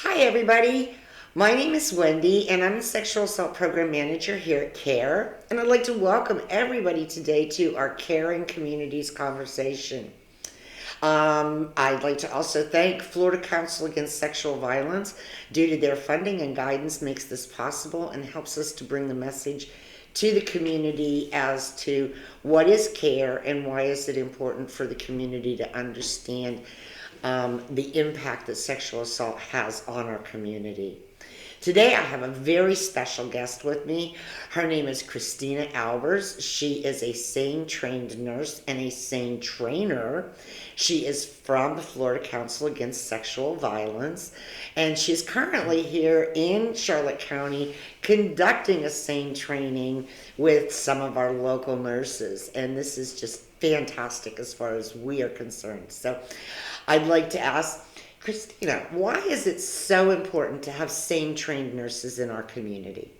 Hi, everybody. My name is Wendy, and I'm the Sexual Assault Program Manager here at C.A.R.E., and I'd like to welcome everybody today to our C.A.R.E.ing Communities Conversation. I'd like to also thank Florida Council Against Sexual Violence. Due to their funding and guidance makes this possible and helps us to bring the message to the community as to what is CARE and why is it important for the community to understand the impact that sexual assault has on our community. Today I have a very special guest with me. Her name is Kris-Tena Albers. She is a SANE trained nurse and a SANE trainer. She is from the Florida Council Against Sexual Violence, and she's currently here in Charlotte County conducting a SANE training with some of our local nurses, and this is just fantastic as far as we are concerned. So I'd like to ask Kris-Tena, why is it so important to have SANE trained nurses in our community?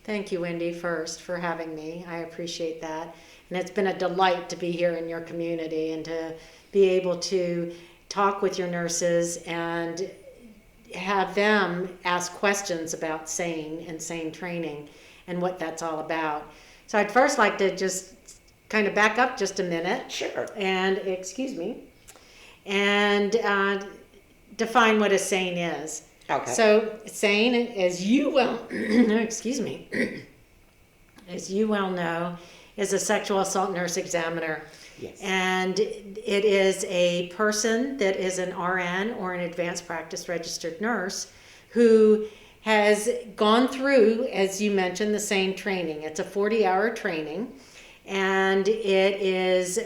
Thank you, Wendy, first for having me. I appreciate that. And it's been a delight to be here in your community and to be able to talk with your nurses and have them ask questions about SANE and SANE training and what that's all about. So I'd first like to just kind of back up just a minute. Sure. And, define what a SANE is. Okay. So SANE, as you well, as you well know, is a Sexual Asult Nurse Examiner. Yes. And it is a person that is an RN or an advanced practice registered nurse who has gone through, as you mentioned, the SANE training. It's a 40-hour training, and it is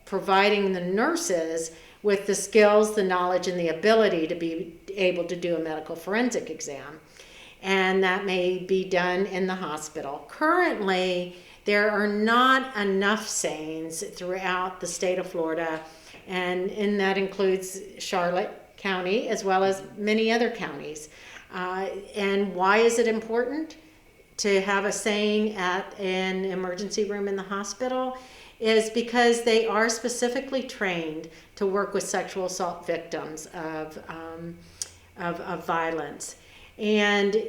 providing the nurses with the skills, the knowledge, and the ability to be able to do a medical forensic exam. And that may be done in the hospital. Currently, there are not enough SANEs throughout the state of Florida, and that includes Charlotte County as well as many other counties. And why is it important to have a SANE at an emergency room in the hospital? Is because they are specifically trained to work with sexual assault victims of violence. And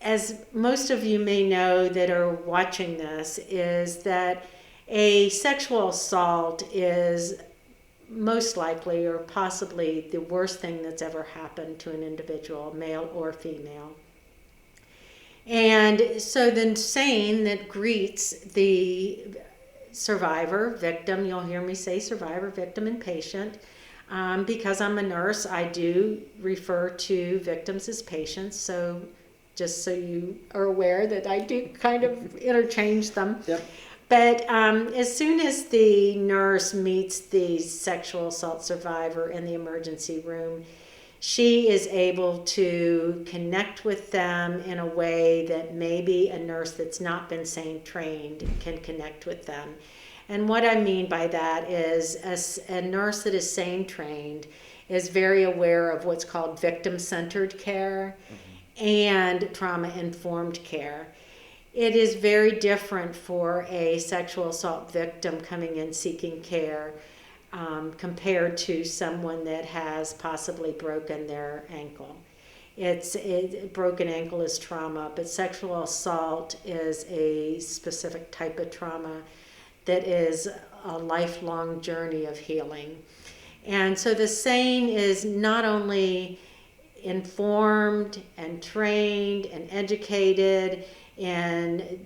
as most of you may know that are watching this, is that a sexual assault is most likely or possibly the worst thing that's ever happened to an individual, male or female. And so then SANE that greets the survivor, victim, you'll hear me say survivor, victim, and patient. Because I'm a nurse, I do refer to victims as patients, so just so you are aware that I do kind of interchange them. Yep. But as soon as the nurse meets the sexual assault survivor in the emergency room, she is able to connect with them in a way that maybe a nurse that's not been SANE trained can connect with them. And what I mean by that is a nurse that is SANE trained is very aware of what's called victim-centered care and trauma-informed care. It is very different for a sexual assault victim coming in seeking care compared to someone that has possibly broken their ankle. Broken ankle is trauma, but sexual assault is a specific type of trauma that is a lifelong journey of healing. And so the SANE is not only informed and trained and educated in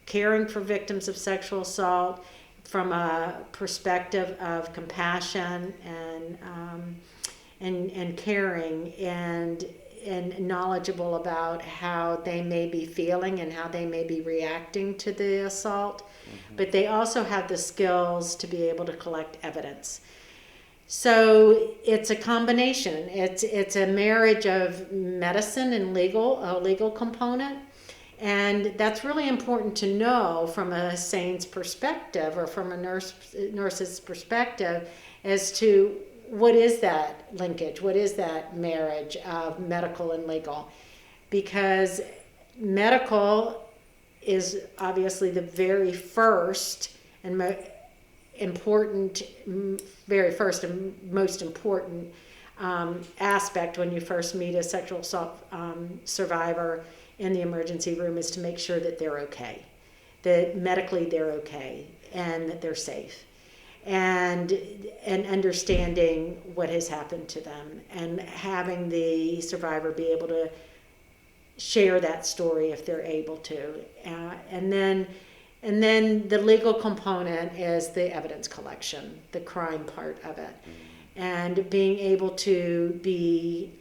caring for victims of sexual assault from a perspective of compassion and caring and knowledgeable about how they may be feeling and how they may be reacting to the assault, but they also have the skills to be able to collect evidence. So it's a combination. It's a marriage of medicine and a legal component. And that's really important to know from a SANE's perspective or from a nurse's perspective as to what is that linkage, what is that marriage of medical and legal. Because medical is obviously the very first and most important aspect when you first meet a sexual assault survivor in the emergency room is to make sure that they're okay, that medically they're okay, and that they're safe, and understanding what has happened to them, and having the survivor be able to share that story if they're able to, and then the legal component is the evidence collection, the crime part of it, and being able to be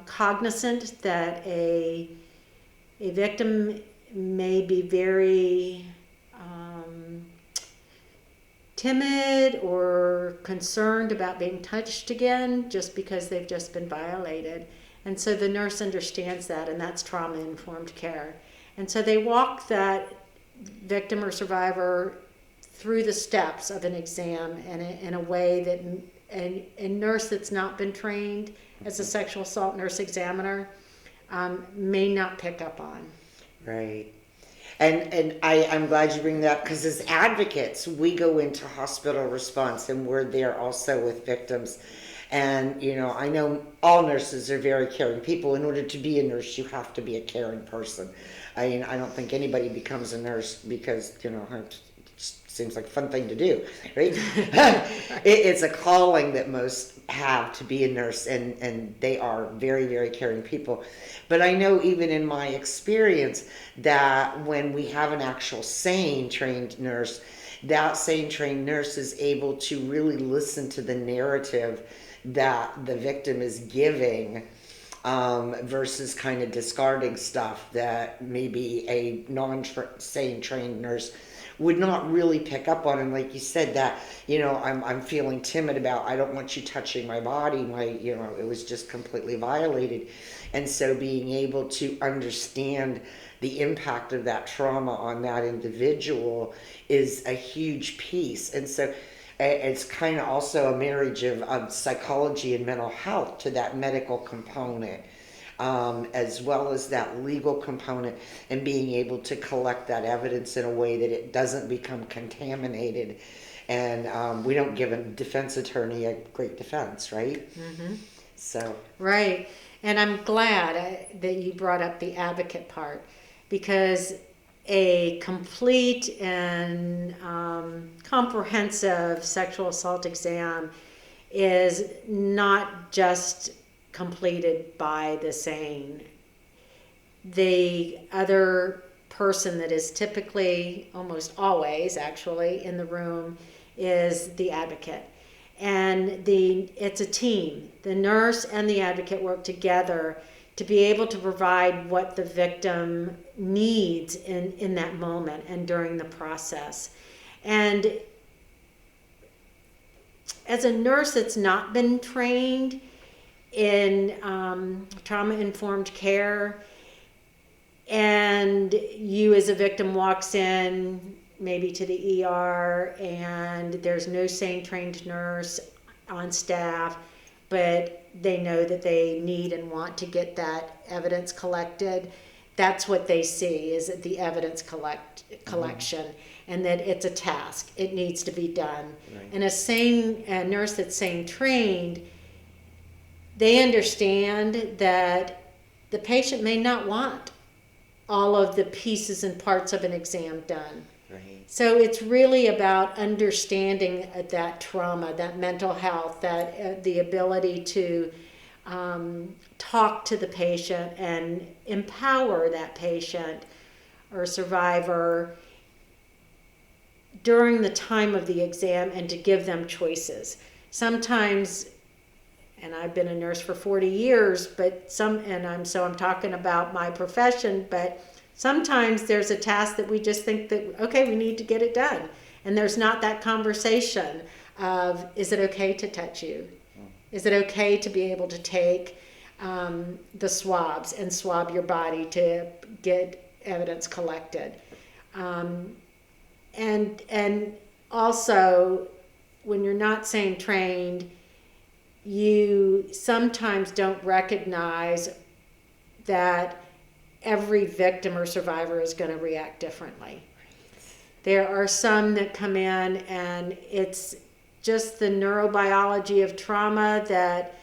cognizant that a victim may be very timid or concerned about being touched again just because they've just been violated. And so the nurse understands that, and that's trauma-informed care. And so they walk that victim or survivor through the steps of an exam in a way that a nurse that's not been trained as a sexual assault nurse examiner may not pick up on. Right. And I'm glad you bring that up, because as advocates, we go into hospital response and we're there also with victims. And, I know all nurses are very caring people. In order to be a nurse, you have to be a caring person. I mean, I don't think anybody becomes a nurse because, it seems like a fun thing to do, right? It's a calling that most have to be a nurse, and they are very, very caring people. But I know even in my experience that when we have an actual SANE trained nurse, that SANE trained nurse is able to really listen to the narrative that the victim is giving, versus kind of discarding stuff that maybe a non-SANE trained nurse would not really pick up on. And like you said, that I'm feeling timid about, I don't want you touching my body, it was just completely violated. And so being able to understand the impact of that trauma on that individual is a huge piece. And so it's kind of also a marriage of psychology and mental health to that medical component, as well as that legal component, and being able to collect that evidence in a way that it doesn't become contaminated. And we don't give a defense attorney a great defense, right? Mm-hmm. So right. And I'm glad that you brought up the advocate part, because a complete and comprehensive sexual assault exam is not just completed by the SANE. The other person that is typically, almost always actually, in the room is the advocate. And it's a team. The nurse and the advocate work together to be able to provide what the victim needs in that moment and during the process. And as a nurse that's not been trained in trauma-informed care, and you as a victim walks in maybe to the ER and there's no SANE trained nurse on staff, but they know that they need and want to get that evidence collected, that's what they see, is the evidence collection, and that it's a task. It needs to be done. Right. And a nurse that's SANE trained, they understand that the patient may not want all of the pieces and parts of an exam done. Right. So it's really about understanding that trauma, that mental health, that the ability to talk to the patient and empower that patient or survivor during the time of the exam, and to give them choices. Sometimes, and I've been a nurse for 40 years, I'm talking about my profession, but sometimes there's a task that we just think that, okay, we need to get it done. And there's not that conversation of, is it okay to touch you? Is it okay to be able to take the swabs and swab your body to get evidence collected? And also, when you're not SANE trained, you sometimes don't recognize that every victim or survivor is going to react differently. There are some that come in and it's just the neurobiology of trauma that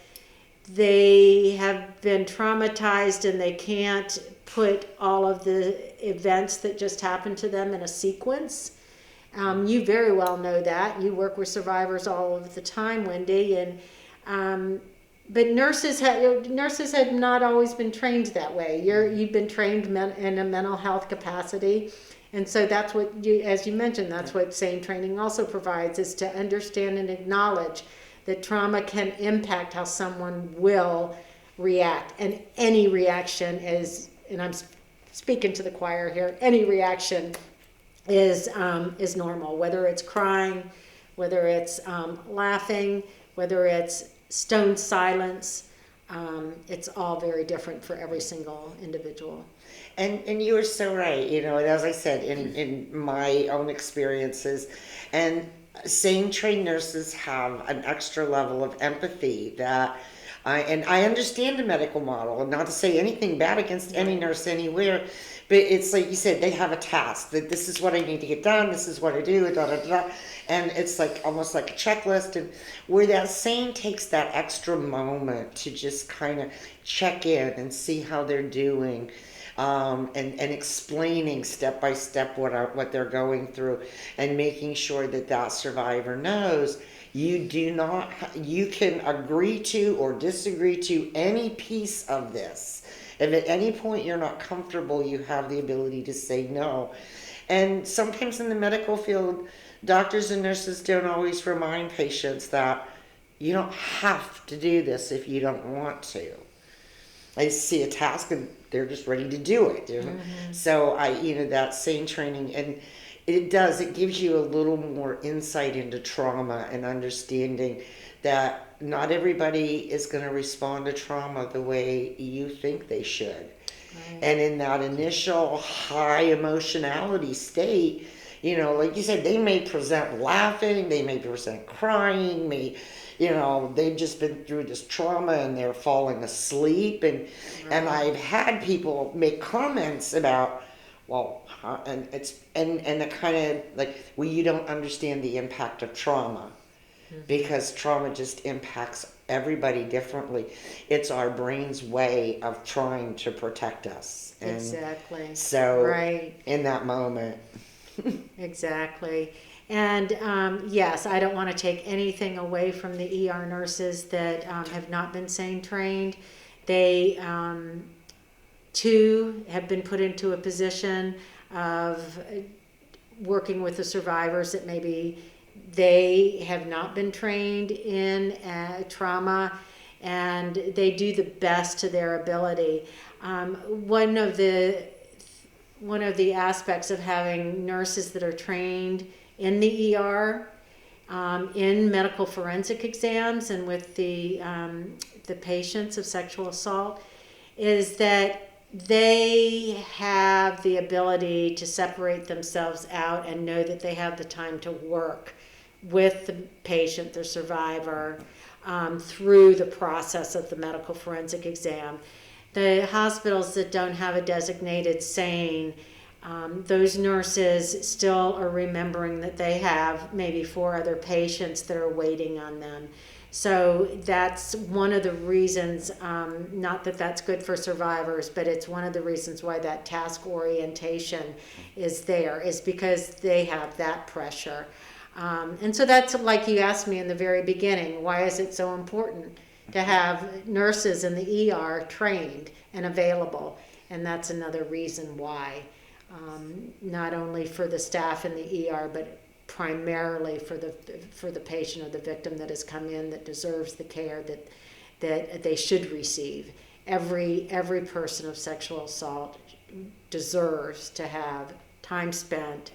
they have been traumatized and they can't put all of the events that just happened to them in a sequence. You very well know that. You work with survivors all of the time, Wendy, and but nurses have not always been trained that way. You've been trained in a mental health capacity, and so that's what as you mentioned, that's what SANE training also provides, is to understand and acknowledge that trauma can impact how someone will react, and any reaction is, and I'm speaking to the choir here, any reaction is normal, whether it's crying, whether it's laughing, whether it's stone silence. It's all very different for every single individual. And you are so right, and as I said, in my own experiences, and SANE trained nurses have an extra level of empathy that I understand the medical model, and not to say anything bad against any nurse anywhere, but it's like you said, they have a task that this is what I need to get done, this is what I do, da da da, and it's like almost like a checklist, and where that SANE takes that extra moment to just kind of check in and see how they're doing. And explaining step by step what they're going through, and making sure that survivor knows you can agree to or disagree to any piece of this. If at any point you're not comfortable, you have the ability to say no. And sometimes in the medical field, doctors and nurses don't always remind patients that you don't have to do this if you don't want to. I see a task and they're just ready to do it. Mm-hmm. So that SANE training, and it gives you a little more insight into trauma and understanding that not everybody is going to respond to trauma the way you think they should. Right. And in that initial high emotionality state, like you said, they may present laughing, they may present crying, they've just been through this trauma and they're falling asleep, and I've had people make comments about, and the kind of like, you don't understand the impact of trauma, because trauma just impacts everybody differently. It's our brain's way of trying to protect us. And exactly. So right. In that moment. Exactly. And yes, I don't want to take anything away from the ER nurses that have not been SANE trained. They too have been put into a position of working with the survivors that maybe they have not been trained in trauma, and they do the best to their ability. One of the aspects of having nurses that are trained in the ER, in medical forensic exams and with the patients of sexual assault, is that they have the ability to separate themselves out and know that they have the time to work with the patient, the survivor, through the process of the medical forensic exam. The hospitals that don't have a designated SANE, those nurses still are remembering that they have maybe 4 other patients that are waiting on them. So that's one of the reasons, not that that's good for survivors, but it's one of the reasons why that task orientation is there, is because they have that pressure. And so that's, like you asked me in the very beginning, why is it so important to have nurses in the ER trained and available? And that's another reason why, not only for the staff in the ER, but primarily for the patient or the victim that has come in, that deserves the care that they should receive. Every person of sexual assault deserves to have time spent,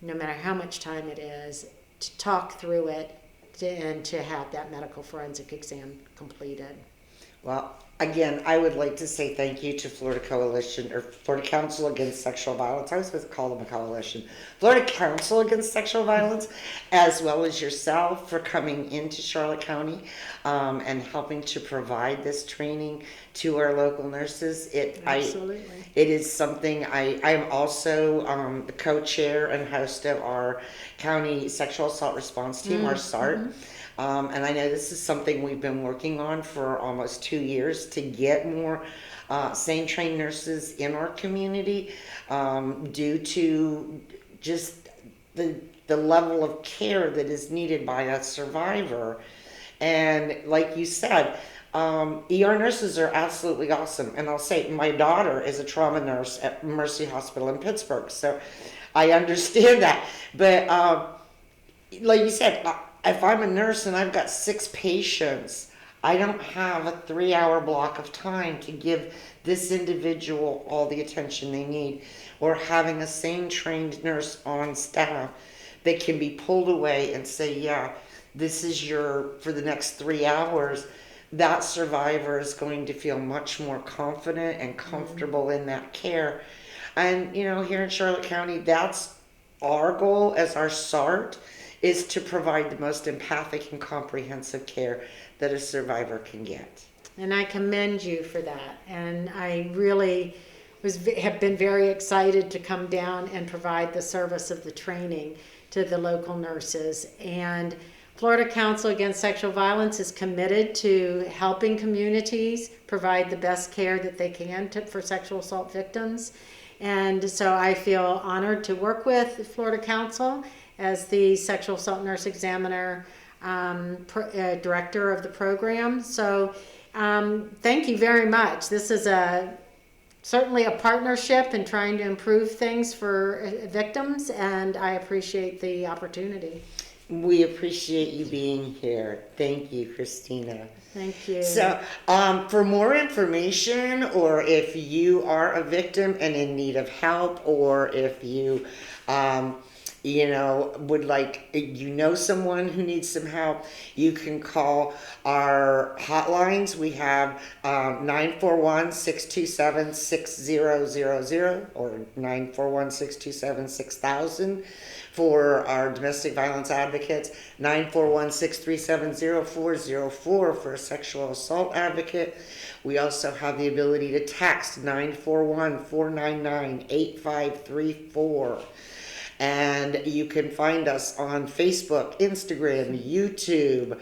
no matter how much time it is, to talk through it and to have that medical forensic exam completed. Well, again, I would like to say thank you to Florida Coalition, or Florida Council Against Sexual Violence. I was supposed to call them a coalition. Florida Council Against Sexual Violence, as well as yourself, for coming into Charlotte County and helping to provide this training to our local nurses. Absolutely. It is something I am also the co-chair and host of our county sexual assault response team, our C.A.R.E.ing. And I know this is something we've been working on for almost 2 years to get more same trained nurses in our community due to just the level of care that is needed by a survivor. And like you said, ER nurses are absolutely awesome. And I'll say my daughter is a trauma nurse at Mercy Hospital in Pittsburgh, so I understand that. But like you said, if I'm a nurse and I've got 6 patients, I don't have a 3-hour block of time to give this individual all the attention they need, or having a same trained nurse on staff that can be pulled away and say, yeah, this is for the next 3 hours. That survivor is going to feel much more confident and comfortable in that care. And, here in Charlotte County, that's our goal as our C.A.R.E.ing, is to provide the most empathic and comprehensive care that a survivor can get. And I commend you for that. And I really have been very excited to come down and provide the service of the training to the local nurses. And Florida Council Against Sexual Violence is committed to helping communities provide the best care that they can for sexual assault victims. And so I feel honored to work with Florida Council as the Sexual Asult Nurse Examiner director of the program. So thank you very much. This is certainly a partnership in trying to improve things for victims, and I appreciate the opportunity. We appreciate you being here. Thank you, Kris-Tena. Thank you. So, for more information, or if you are a victim and in need of help, or if you, would like, someone who needs some help, you can call our hotlines. We have 941-627-6000 or 941-627-6000 for our domestic violence advocates, 941-637-0404 for a sexual assault advocate. We also have the ability to text 941-499-8534. And you can find us on Facebook, Instagram, YouTube,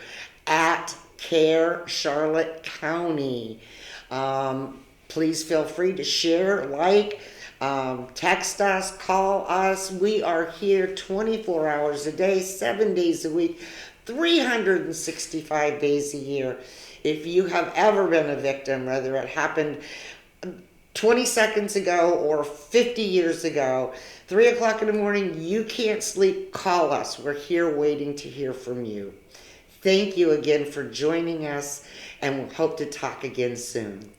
at C.A.R.E. Charlotte County. Please feel free to share, text us, call us. We are here 24 hours a day, 7 days a week, 365 days a year. If you have ever been a victim, whether it happened 20 seconds ago or 50 years ago, 3 o'clock in the morning, you can't sleep, call us. We're here waiting to hear from you. Thank you again for joining us, and we'll hope to talk again soon.